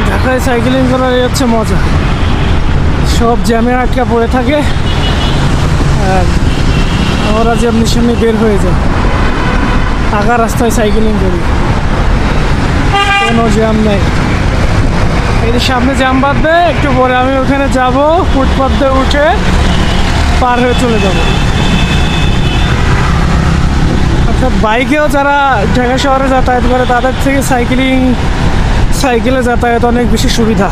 ঢাকায় সাইকেলিং করার হচ্ছে মজা। সব জ্যামে আটকা পড়ে থাকে আর আমরা যেমনি সেমনি বের হয়ে যায়। আগা রাস্তায় সাইকেলিং করি, কোনো জ্যাম নেই। এই যে সামনে জ্যাম বাঁধবে, একটু পরে আমি ওখানে যাব, ফুটপাথ দিয়ে উঠে পার হয়ে চলে যাব। অর্থাৎ বাইকেও যারা ঢাকা শহরে যাতায়াত করে তাদের থেকে সাইকেলে যাতায়াত অনেক বেশি সুবিধা।